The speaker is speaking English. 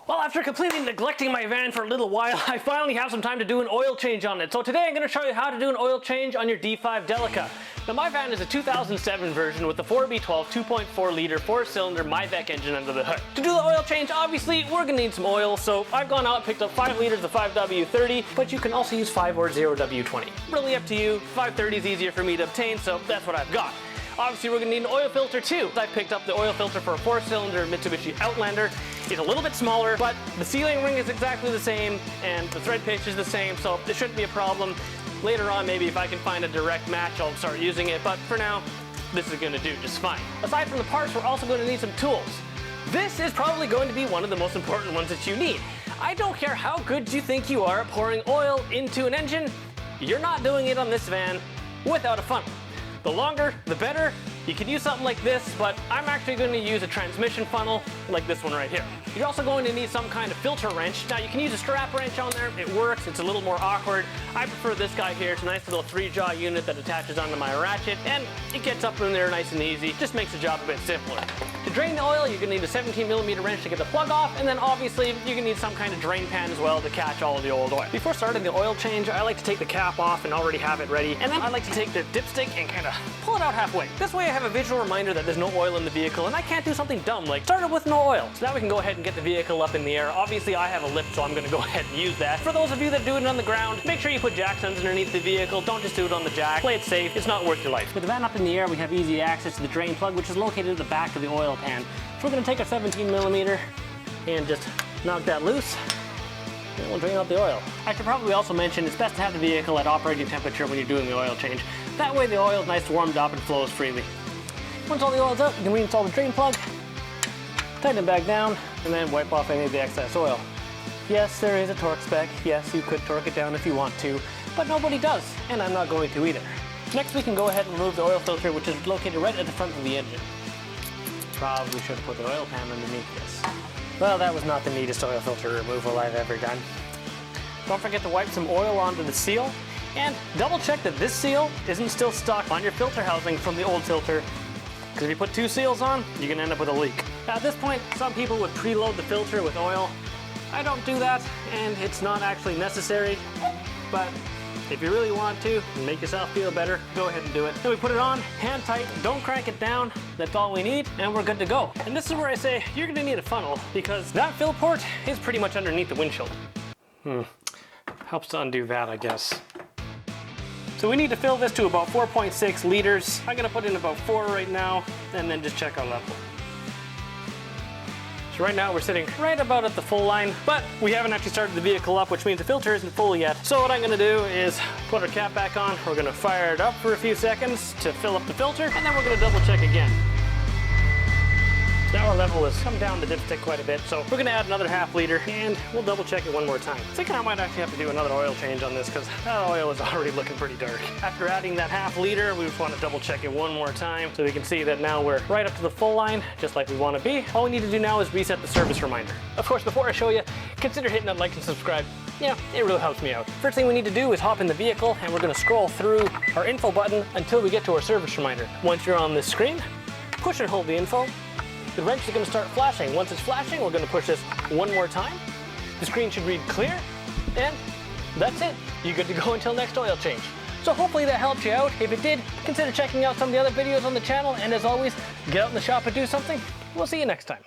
Well, after completely neglecting my van for a little while, I finally have some time to do an oil change on it. So today I'm going to show you how to do an oil change on your D5 Delica. Now my van is a 2007 version with the 4B12 2.4 liter 4-cylinder MyVec engine under the hood. To do the oil change, obviously, we're going to need some oil. So I've gone out and picked up 5 liters of 5W30, but you can also use 5 or 0W20. Really up to you. 530 is easier for me to obtain, so that's what I've got. Obviously, we're going to need an oil filter too. I picked up the oil filter for a 4-cylinder Mitsubishi Outlander. It's a little bit smaller, but the sealing ring is exactly the same, and the thread pitch is the same, so there shouldn't be a problem. Later on, maybe if I can find a direct match, I'll start using it, but for now, this is going to do just fine. Aside from the parts, we're also going to need some tools. This is probably going to be one of the most important ones that you need. I don't care how good you think you are at pouring oil into an engine, you're not doing it on this van without a funnel. The longer, the better. You can use something like this, but I'm actually going to use a transmission funnel like this one right here. You're also going to need some kind of filter wrench. Now you can use a strap wrench on there. It works. It's a little more awkward. I prefer this guy here. It's a nice little 3-jaw unit that attaches onto my ratchet, and it gets up in there nice and easy. Just makes the job a bit simpler. To drain the oil, you're going to need a 17mm wrench to get the plug off, and then obviously you're going to need some kind of drain pan as well to catch all of the old oil. Before starting the oil change, I like to take the cap off and already have it ready, and then I like to take the dipstick and kind of pull it out halfway. This way I have a visual reminder that there's no oil in the vehicle, and I can't do something dumb like start it with no oil. So now we can go ahead and get the vehicle up in the air. Obviously I have a lift, so I'm going to go ahead and use that. For those of you that do it on the ground, make sure you put jack stands underneath the vehicle. Don't just do it on the jack. Play it safe. It's not worth your life. With the van up in the air, we have easy access to the drain plug, which is located at the back of the oil pan. So we're going to take a 17mm and just knock that loose, and we'll drain out the oil. I should probably also mention it's best to have the vehicle at operating temperature when you're doing the oil change. That way the oil is nice warmed up and flows freely. Once all the oil is out, you can reinstall the drain plug, tighten it back down, and then wipe off any of the excess oil. Yes, there is a torque spec. Yes, you could torque it down if you want to, but nobody does, and I'm not going to either. Next, we can go ahead and remove the oil filter, which is located right at the front of the engine. Probably should have put the oil pan underneath this. Well, that was not the neatest oil filter removal I've ever done. Don't forget to wipe some oil onto the seal, and double check that this seal isn't still stuck on your filter housing from the old filter, because if you put 2 seals on, you can end up with a leak. At this point, some people would preload the filter with oil. I don't do that, and it's not actually necessary, but if you really want to and make yourself feel better, go ahead and do it. Then we put it on, hand tight, don't crank it down. That's all we need, and we're good to go. And this is where I say you're gonna need a funnel, because that fill port is pretty much underneath the windshield. Helps to undo that, I guess. So we need to fill this to about 4.6 liters. I'm gonna put in about 4 right now, and then just check our level. So right now we're sitting right about at the full line, but we haven't actually started the vehicle up, which means the filter isn't full yet. So what I'm gonna do is put our cap back on. We're gonna fire it up for a few seconds to fill up the filter, and then we're gonna double check again. Now our level has come down the dipstick quite a bit, so we're gonna add another ½ liter, and we'll double check it one more time. I think I might actually have to do another oil change on this, because that oil is already looking pretty dark. After adding that ½ liter, we just want to double check it one more time, so we can see that now we're right up to the full line, just like we want to be. All we need to do now is reset the service reminder. Of course, before I show you, consider hitting that like and subscribe. Yeah, it really helps me out. First thing we need to do is hop in the vehicle, and we're gonna scroll through our info button until we get to our service reminder. Once you're on this screen, push and hold the info. The wrench is going to start flashing. Once it's flashing, we're going to push this one more time. The screen should read clear, and that's it. You're good to go until next oil change. So hopefully that helped you out. If it did, consider checking out some of the other videos on the channel, and as always, get out in the shop and do something. We'll see you next time.